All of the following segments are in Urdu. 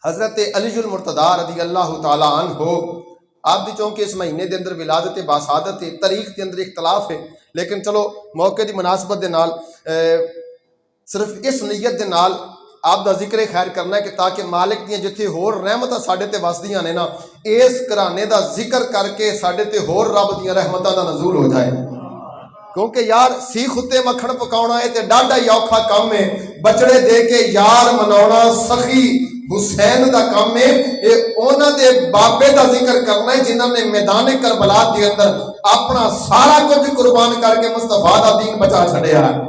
حضرت علی المرتضیٰ رضی اللہ تعالی عنہ آپ دی چونکہ اس مہینے دے اندر ولادت باسعادت تاریخ دے اندر اختلاف ہے، لیکن چلو موقع دی مناسبت دے نال صرف اس نیت دے نال آپ دا ذکر خیر کرنا ہے کہ تاکہ مالک دیاں جتھے ہور رحمتاں ساڈے تے وسدیاں نے نا، اس گھرانے دا ذکر کر کے ساڈے تے ہور رب دیاں رحمتاں دا نزول ہو جائے، کیونکہ یار سیخ اتے مکھن پکاؤنا ہے تے ڈاڈا ہی اوکھا کام ہے، بچڑے دے کے یار مناونا سخی حسین دا کام ہے، یہ اونا دے بابے دا ذکر کرنا ہے جنہاں نے میدان کربلا دے اندر اپنا سارا کچھ قربان کر کے مصطفیٰ دا دین بچا چھڑیا ہے۔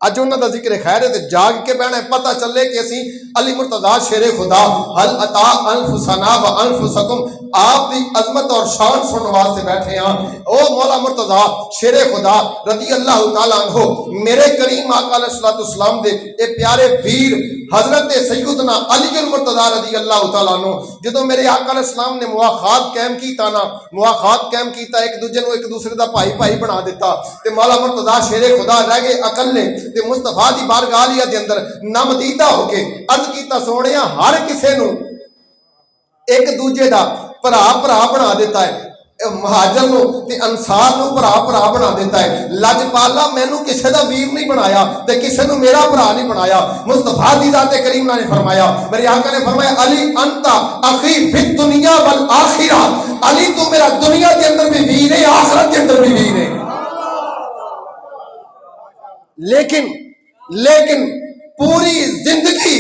اج انہاں دا ذکر خیر ہے تے جاگ کے بہنا ہے، پتہ چلے کہ اسی علی مرتضیٰ شیر خدا حل عطا انفسنا و انفسکم آپ دی عظمت اور شان سننے واسطے بیٹھے ہیں۔ او مولا مرتضیٰ شیر خدا رضی اللہ تعالیٰ عنہ میرے کریم آقا علیہ السلام دے اے پیارے ویر حضرت سیدنا علی المرتضیٰ رضی اللہ تعالیٰ عنہ جدو میرے آقا علیہ السلام نے مواخات قائم کیتا نا، مواخات قائم کیتا، ایک دوجے نو ایک دوسرے دا بھائی بھائی بنا دیتا، تے مولا مرتضیٰ شیر خدا رہ گئے اکلے تے مصطفیٰ دی بارگاہ عالیہ دے اندر نامدیدہ ہو کے عرض کیتا سونیا ہر کسے نو ایک دوجے دا بھرا بنا دیتا ہے، مہاجر نو تے انصار نو بھرا بنا دیتا ہے، لجپالا مینوں کسے دا ویر نہیں بنایا تے کسے نو میرا بھرا نہیں بنایا۔ مصطفیٰ دی ذات کریم نے فرمایا، میرے آقا نے فرمایا علی انت اخی فی الدنیا والآخرہ، علی تو میرا دنیا کے اندر بھی ویر ہے، آخرت کے اندر بھی ویر ہے۔ لیکن پوری زندگی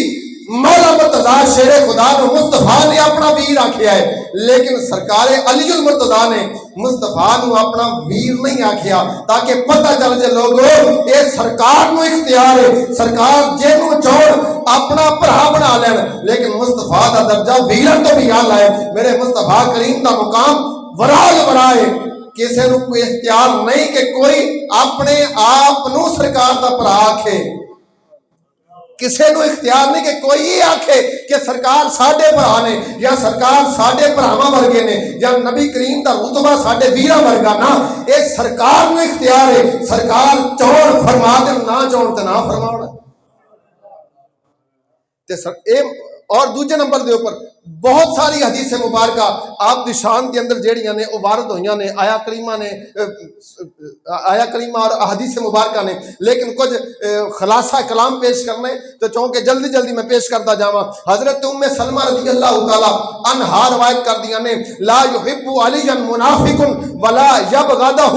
مولا مرتضیٰ شیر خدا نے مصطفیٰ نے اپنا ویر آکھیا ہے، لیکن سرکار علی المرتضیٰ نے مصطفیٰ نے اپنا ویر نہیں آکھیا، تاکہ پتہ چل جائے لوگوں اے سرکار نو اختیار ہے، سرکار جنوں چون اپنا بھرا بنا لین، لیکن مصطفیٰ دا درجہ ویرن تو بھی اعلیٰ ہے۔ میرے مصطفیٰ کریم دا مقام ورائے ورائے، کسی نو کوئی اختیار نہیں کہ کوئی اپنے آپ نو سرکار دا بھرا آکھے، کسی نو اختیار نہیں کہ کوئی یہ آکھے کہ سرکار ساڈے بھرا نے یا سرکار ساڈے بھراواں ورگے نے یا نبی کریم دا رتبہ ساڈے ویراں ورگا، نہ اے سرکار نو اختیار ہے، سرکار چون فرما دے نہ چون تے نہ فرماونا۔ اور دوجے نمبر دے اوپر بہت ساری حدیث مبارکہ آپ دی شان دے اندر جیڑیاں نے وارد ہوئیاں نے آیا کریمہ اور حدیث مبارکہ نے، لیکن کچھ خلاصہ کلام پیش کرنے تو چونکہ جلدی میں پیش کرتا جاواں۔ حضرت ام سلمہ رضی اللہ تعالی عنہا روایت کر دیا نے، لا یحب علی منافق ولا یبغضہ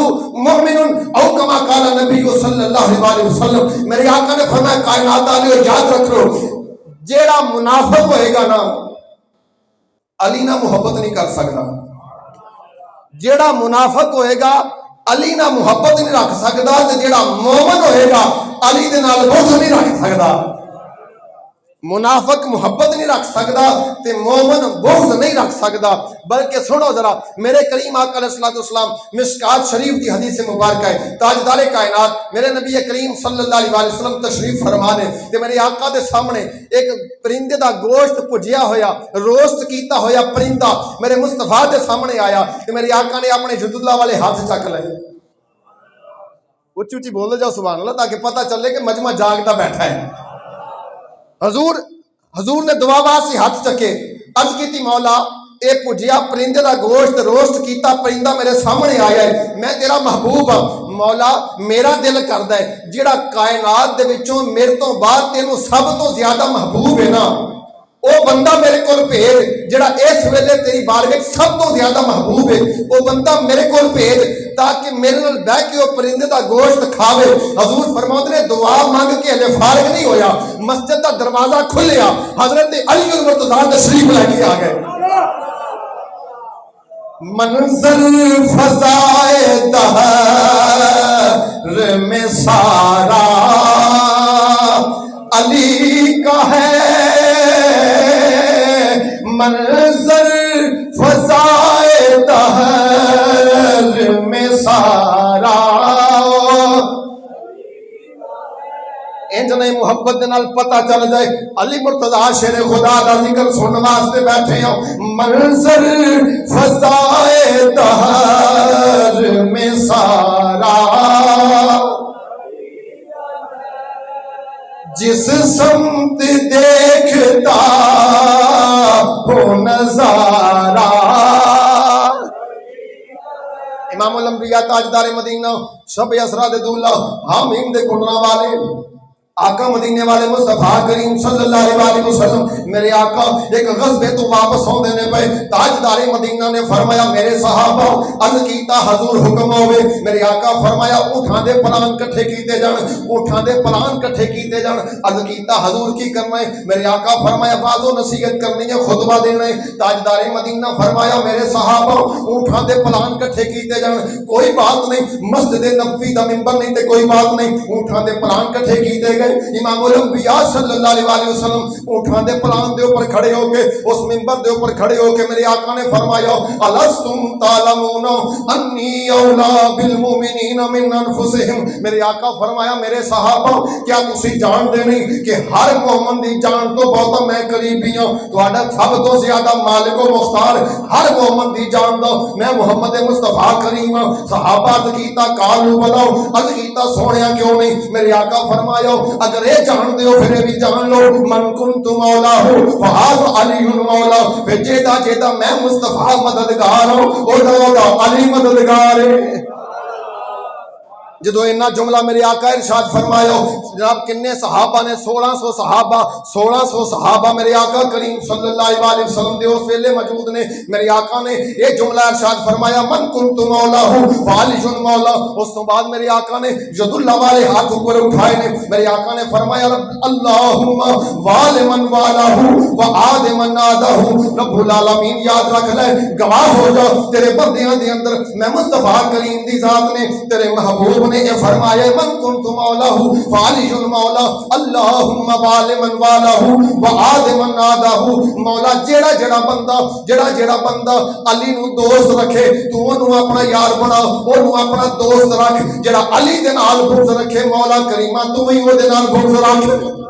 مؤمن او کما قال نبی صلی اللہ علیہ وسلم۔ میرے آقا نے فرمایا کائنات والے یاد رکھ لو، جیڑا منافق ہوئے گا نا علی نہ محبت نہیں کر سکتا، جیڑا منافق ہوئے گا علی نہ محبت نہیں رکھ سکتا، تے جیڑا مومن ہوئے گا علی دے نال بغض نہیں رکھ سکتا۔ منافق محبت نہیں رکھ سکتا تے مومن بغض نہیں رکھ سکتا۔ بلکہ سنو ذرا، میرے کریم آقا علیہ السلام مشکات شریف کی حدیث مبارکہ ہے، تاجدار کائنات میرے نبی کریم صلی اللہ علیہ وسلم تشریف فرمانے تے میرے آقا دے سامنے ایک پرندے دا گوشت پجیا ہویا، روسٹ کیتا ہویا پرندہ میرے مصطفیٰ دے سامنے آیا تے میرے آقا نے اپنے جد اللہ والے ہاتھ چک لے۔ اچھی بول جاؤ سبحان اللہ، تاکہ پتہ چلے کہ مجمع جاگتا بیٹھا ہے۔ حضور نے دعا واسطے ہاتھ چکے، عرض کیتی مولا اے پجیا پرندے دا گوشت روسٹ کیتا پرندہ میرے سامنے آیا ہے، میں تیرا محبوب ہاں مولا، میرا دل کردا ہے جیڑا کائنات دے وچوں میرے تو بعد تینوں سب تو زیادہ محبوب ہے نا، او بندہ میرے کول بھیج جڑا اس ویلے تیری بارگاہ سب تو زیادہ محبوب ہے، او بندہ میرے کول بھیج تاکہ میرے نال بیٹھ کے او پرندے دا گوشت کھاوے۔ حضور فرماتے نے دعا مانگ کے ہلے فارغ نہیں ہویا، مسجد دا دروازہ کھلیا، حضرت علی المرتضیٰ تشریف لے کے آ گئے۔ منظر فضائے دہر میں سارا علی کا ہے، منظر فضائے دہر میں سارا انج نہیں محبت دے نال پتہ چل جائے علی مرتضیٰ شیر خدا دا ذکر سننے واسطے بیٹھے ہوں۔ منظر فضائے دہر میں سارا جس سمت دیکھتا یا تاجدار مدینہ شب اسرا دے دولہ حامیم دے کھڑنا والے آقا مدینے والے مصطفیٰ کریم صلی اللہ علیہ وسلم میرے آقا ایک غزبے تو واپس ہوں دینے پہ تاجدار مدینہ نے فرمایا میرے صحابہ عرض کیتا حضور حکم ہوئے میرے آقا فرمایا اٹھان دے پلان کٹھے کیتے جان اٹھان دے پلان کٹھے کیتے جان عرض کیتا حضور کی کرنا ہے میرے آقا فرمایا واضح و نصیحت کرنی ہے خطبہ دینا ہے تاجدار مدینہ فرمایا میرے صحابہ اٹھان دے پلان کٹھے کیتے جان کوئی بات نہیں مسجد نبوی دا منبر نہیں تے کوئی بات نہیں اٹھان دے پلان کٹھے کیتے گئے امام الانبیاء صلی اللہ علیہ وسلم اٹھان دے پلان دے اوپر کھڑے ہو کے اس منبر دے اوپر کھڑے ہو کے میرے آقا نے فرمایا الستم تعلمون انی اولا بالمؤمنین من انفسہم میرے آقا فرمایا میرے صحابہ کیا تسی جان دے نہیں کہ ہر مومن دی جان تو بہت میں قریبی ہوں تہاڈا سب تو زیادہ مالک و مختار ہر مومن دی جان دا میں محمد مصطفیٰ کریم صحابہ کیتا کالو بلاؤ از کیتا سونیا کیوں نہیں میرے آقا فرمایا اگر یہ جان دیو پھر بھی جان لو من کنت مولا ہو فہاز علی مولا پھر جیدہ جیدہ میں مصطفیٰ مددگار ہوں اوڑا علی مددگار ہے جدو انہا جملہ میرے آقا ارشاد فرمایا جناب کنے صحابہ نے 1600 صحابہ میرے آقا کریم صلی اللہ علیہ وسلم دے اس ویلے موجود نے میرے آقا نے یہ جملہ ارشاد فرمایا من کنت مولا ہوں فعلی جن مولا اس تو بعد میرے آقا نے ید اللہ والے ہاتھ اوپر اٹھائے نے میرے آقا نے فرمایا اللہم وال من والا ہوں وعاد من نادا ہوں رب العالمین یاد رکھ لے گواہ ہو جا تیرے بندیاں دے اندر میں مصطفیٰ کریم دی ذات نے تیرے محبوب نے یہ فرمایا من کنت مولا ہوں فعلی مولا اللہم وال من والا ہوں وعاد من نادا ہوں مولا جڑا بندہ علی نو دوست رکھے تو انہوں اپنا یار بنا انہوں اپنا دوست رکھ جڑا علی دے نال بغض رکھے مولا کریمہ تو ہی وہ دے نال بغض رکھ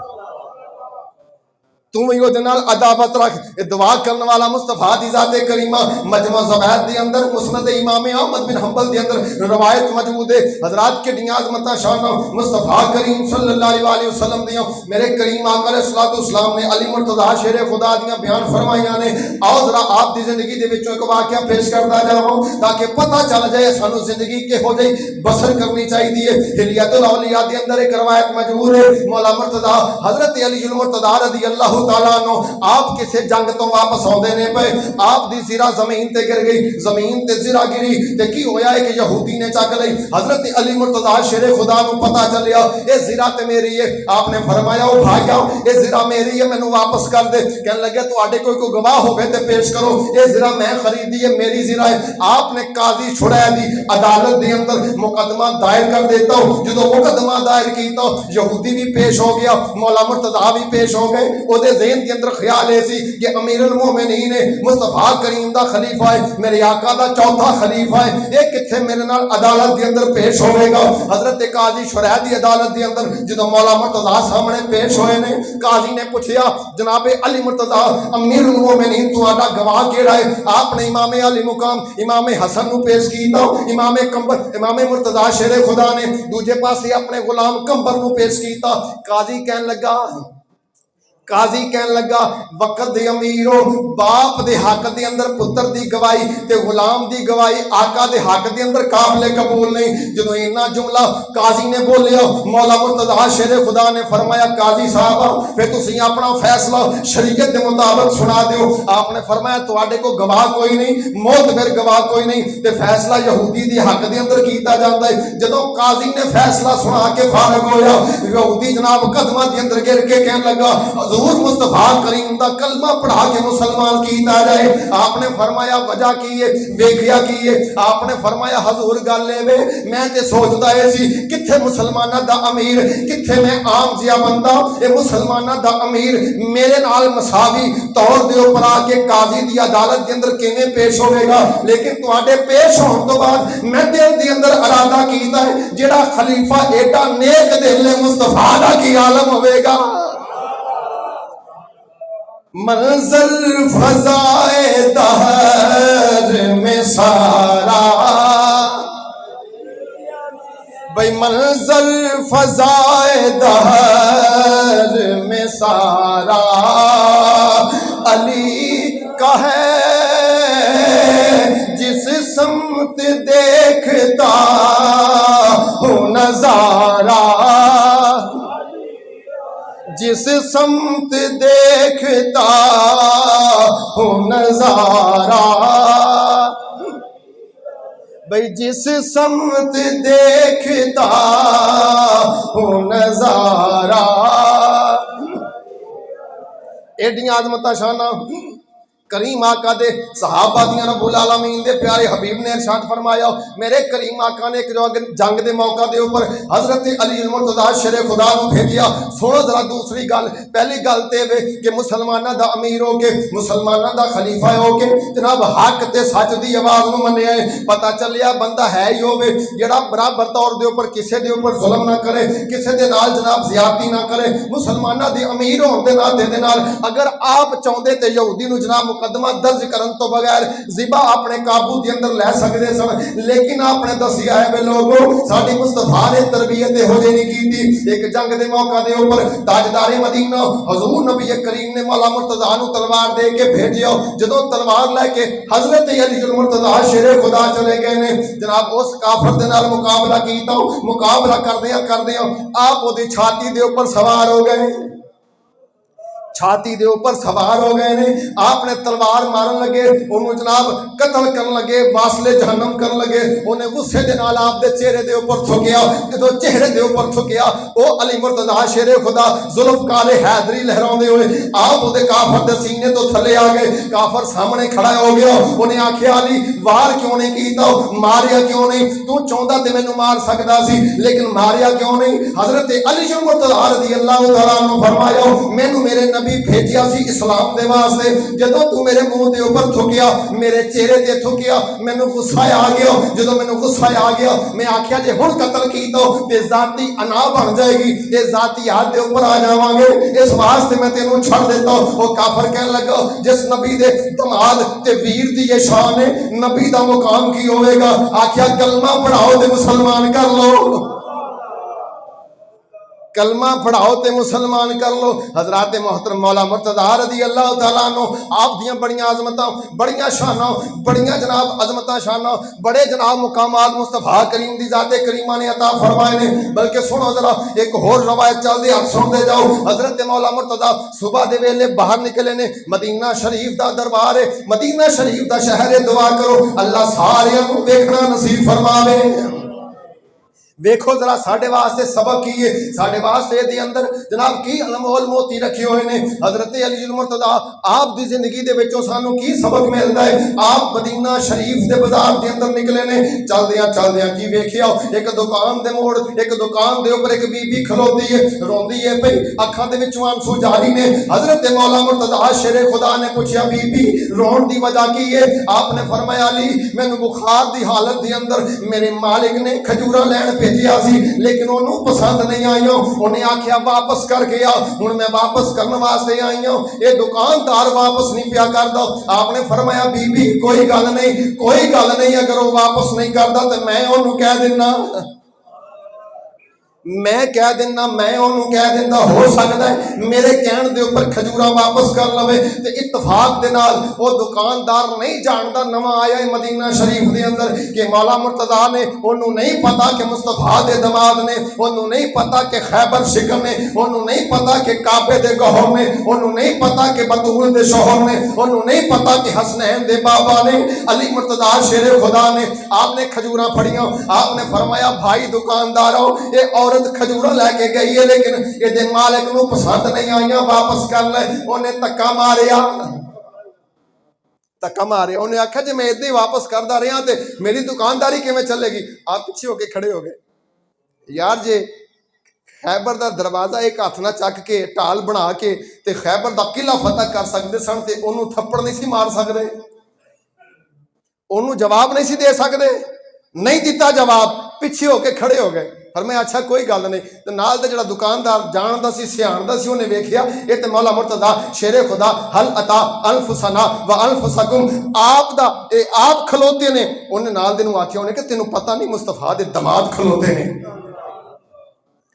تم ہی وہ دنال عداوت رکھ دعا کرنے والا مصطفیٰ دی ذات کریمہ مجمع زوائد دے اندر مسند امام احمد بن حنبل دے اندر روایت موجود ہے حضرات کے نیاز متا شانہ مصطفیٰ کریم صلی اللہ علیہ وسلم دیاں میرے کریم آقا علیہ السلام نے علی مرتضیٰ شیر خدا دیاں بیان فرمائیاں نے آؤ ذرا آپ دی زندگی دے وچوں ایک واقعہ پیش کرتا جاؤں تاکہ پتہ چل جائے سانو زندگی کے ہو جائے بسر کرنی چاہیے حلیت الاولیاء دے اندر ایک روایت موجود ہے مولا مرتضیٰ حضرت علی المرتضیٰ رضی اللہ تعالیٰ عنہ آپ کسے جنگ تو واپس ہوں دینے پہ آپ دی زرہ زمین تے گر گئی زمین تے زرہ گری تے کی ہویا ہے کہ یہودی نے چاک لئی حضرت علی مرتضیٰ شیر خدا نو پتا چلیا اے زرہ تے میری ہے آپ نے فرمایا او بھائیاں اے زرہ میری ہے میں نو واپس کر دے کہنے لگے تو آڈے کوئی گواہ ہوئے تے پیش کرو اے زرہ میں خریدی ہے میری زرہ ہے آپ نے قاضی چھڑایا دی عدالت دی اندر مقدمہ دائر کر دیتا ہوں جدو مقدمہ دائر کیتا یہودی بھی پیش ہو گیا مولا مرتضیٰ بھی پیش ہو گئے او دے ذہن کے اندر خیال ایسی کہ امیر المومنین مصطفیٰ کریم دا خلیفہ ہے میرے آقا دا چوتھا خلیفہ ہے ایک کتھے میرے نال عدالت کے اندر پیش ہوئے گا حضرت قاضی شرح دی عدالت کے اندر جدو مولا مرتضیٰ سامنے پیش ہوئے نے قاضی نے پوچھیا جناب علی مرتضیٰ امیر المومنین تو آڈا گواہ کیڑا ہے آپ نے امام علی مقام امام حسن نو پیش کیتا امام مرتضیٰ شیر خدا نے دوجے پاس اپنے غلام کمبر نو پیش کیتا قاضی کہن لگا وقت دے امیرو باپ دے حق دے اندر پتر دی گواہی تے غلام دی گواہی آقا دے حق دے اندر قابل قبول نہیں جدو اینا جملہ قاضی نے بولیا مولا مرتضیٰ شیر خدا نے فرمایا قاضی صاحب پھر تسی اپنا فیصلہ شریعت دے مطابق سنا دیو آپ نے فرمایا تو آڈے کو گواہ کوئی نہیں معتبر گواہ کوئی نہیں تے فیصلہ یہودی دی حق دے اندر کیتا جاندا ہے جدو قاضی نے فیصلہ سنا کے فارغ ہویا یہودی جناب قدمہ دے اندر گر کے کہنے لگا حضور مصطفیٰ کریم دا کلمہ پڑھا کے مسلمان کیتا جائے آپ نے فرمایا وجہ کیے ویکھیا کیے آپ نے فرمایا حضور گل لے میں تے سوچدا ہے سی کتھے مسلمانہ دا امیر کتھے میں عام جیا بندہ اے مسلمانہ دا امیر میرے نال مساوی طور دے اوپر آ کے قاضی دی عدالت دے اندر کیویں پیش ہوے گا لیکن تواڈے پیش ہون تو بعد میں دل دے اندر ارادہ کیتا ہے جڑا خلیفہ ایڈا نیک دل مصطفیٰ دا کی عالم ہوے گا منظر فضائے دہر میں سارا بھئی منظر فضائے دہر میں سارا علی کا ہے جس سمت دیکھتا نظارہ جس سمت دیکھتا ہوں نظارہ بھئی جس سمت دیکھتا ہوں نظارہ ایڈیاں عظمتاں شاناں کریم آقا دے صحابہ دیاں رب العالمین دے پیارے حبیب نے ارشاد فرمایا میرے کریم آقا نے ایک جنگ دے موقع دے اوپر حضرت علی المرتضی شیر خدا نو بھیجیا سنو ذرا دوسری گل پہلی گل تے وے کہ مسلماناں دا امیر ہو کے مسلماناں دا خلیفہ ہو کے جناب حق تے سچ دی آواز نو منیا ہے پتہ چلیا بندہ ہے ہی ہوے جڑا برابر طور دے اوپر کسے دے اوپر ظلم نہ کرے کسے دے نال جناب زیادتی نہ کرے مسلماناں دے امیر ہون دے ناتے دے نال اگر آپ چاہندے تے یہودی نو جناب مقدمہ درج کرن تو بغیر ذبح اپنے قابو دے اندر لے سکدے سن لیکن آپ نے دسیا ہے بے لوگو ساڈی مصطفیٰ نے تربیت ہو جے نہیں کیتی ایک جنگ دے موقع دے اوپر تاجدار مدینہ حضور نبی کریم نے مولا مرتضیٰ نو تلوار دے کے بھیجیا جدوں تلوار لے کے حضرت علی المرتضیٰ شیر خدا چلے گئے نے جناب اس کافر دے نال مقابلہ کیتا مقابلہ کردیاں آپ دی چھاتی دے اوپر سوار ہو گئے چھاتی دے اوپر سوار ہو گئے نے آپ نے تلوار مارن لگے انہوں جناب قتل کرن لگے واصلے جہنم کرن لگے انہیں غصے دے نال آپ دے چہرے دے اوپر تھکیا جدوں چہرے دے اوپر تھکیا او علی مرتضیٰ شیر خدا ذوالفقار حیدری لہراندے ہوئے آپ دے کافر دے سینے تو تھلے آ گئے کافر سامنے کھڑا ہو گیا انہیں آکھیا علی وار کیوں نہیں کیتا ماریا کیوں نہیں تو چاہندا تے مینوں مار سکدا سی لیکن ماریا کیوں نہیں حضرت علی مرتضیٰ رضی اللہ تعالیٰ عنہ فرمایا مینوں میرے نبی بھیجیا سی اسلام دے واسطے جدوں تو میرے منہ دے اوپر تھکیا میرے چہرے تے تھکیا مینوں غصہ آ گیا جدوں مینوں غصہ آ گیا میں آکھیا جے ہن قتل کیتا تے ذاتی انا بن جائے گی تے ذاتی ہاتھ دے اوپر آ جاواں گے اس واسطے میں تینوں چھڑ دیتا او کافر کہن لگا جس نبی دے دماد تے ویر دی یہ شان ہے نبی دا مقام کی ہوے گا آکھیا کلمہ پڑھاؤ تے مسلمان کر لو کلمہ پڑھاؤ تے مسلمان کر لو حضرات محترم مولا مرتضیٰ رضی اللہ تعالیٰ عنہ آپ دیاں بڑیاں عظمتاں بڑیاں شاناں بڑیاں جناب عظمتاں شاناں بڑے جناب مقامات مصطفیٰ کریم دی ذات کریمہ نے عطا فرمائے نے بلکہ سنو ذرا ایک اور روایت چل دے آپ سن دے جاؤ حضرت مولا مرتضیٰ صبح دے ویلے باہر نکلے نے مدینہ شریف دا دربار ہے مدینہ شریف دا شہر ہے دعا کرو اللہ سارے نوں ویکھنا نصیب فرماوے ویکھو ذرا ساڈے واسطے سبق کی ہے ساڈے واسطے دے اندر جناب کی انمول موتی رکھے ہوئے نے حضرت علی المرتضیٰ آپ دی زندگی دے وچوں سانو کی سبق ملدا ہے آپ مدینہ شریف دے بازار دے اندر نکلے نے چلدیاں کی ویکھیا ایک دکان دے موڑ ایک دکان دے اوپر ایک بی بی کھلوتی ہے روندی ہے پئی اکھاں دے وچوں آنسو جاری نے حضرت مولا مرتضیٰ شیر خدا نے پوچھیا بی بی رون دی وجہ کی ہے آپ نے فرمایا علی مینوں بخار دی حالت دے اندر میرے مالک نے کھجوراں لین بھیجیا سی لیکن انہوں پسند نہیں آئیوں انہیں آکھیا واپس کر گیا ہن میں واپس کرنے واسطے آئیوں یہ دکاندار واپس نہیں پیا کردا آپ نے فرمایا بی بی کوئی گل نہیں اگر وہ واپس نہیں کردا تو میں انہوں کہہ دینا میں کہہ دینا ہو سکتا ہے میرے کہن دے اوپر کھجوراں واپس کر لوے تے اتفاق دے نال وہ دکاندار نہیں جاندا نواں آیا ہے مدینہ شریف دے اندر کہ مولا مرتضیٰ نے انہوں نہیں پتا کہ مصطفیٰ دے دماد نے انہوں نہیں پتا کہ خیبر شکم نے انہوں نہیں پتا کہ کعبے دے گہر نے انہوں نہیں پتا کہ بطول دے شوہر نے انہوں نہیں پتا کہ حسنین دے بابا نے علی مرتضیٰ شیر خدا نے آپ نے کھجوراں پھڑیاں آپ نے فرمایا بھائی دکاندارو یہ عورت کھجورا لے کے گئی ہے لیکن یہ دے مالک نو پسند نہیں آئیاں واپس کر لے انہیں تکا ماریا انہیں آکھا جی میں ادھے واپس کردہ رہا تے میری دکانداری کے میں چلے گی آپ پیچھے ہو کے کھڑے ہو گئے یار جے خیبر دا دروازہ ایک ہاتھ نہ چک کے ٹال بنا کے تے خیبر دا قلعہ فتح کر سکتے سن تے انہوں تھپڑ نہیں سی مار سکتے انہوں جواب نہیں سی دے سکتے نہیں دیتا جواب پیچھے ہو کے کھڑے ہو گئے فرمایا اچھا کوئی گل نہیں تے نال تے جڑا دکاندار جاندا سی سیاںدا سی اونے ویکھیا اے تے مولا مرتضیٰ شیر خدا حل عطا انفسنا و انفسکم آپ دا اے آپ کھلوتے نے اونے نال دے نوں آکھیا اونے کہ تینوں پتہ نہیں مصطفیٰ دے دماد کھلوتے نے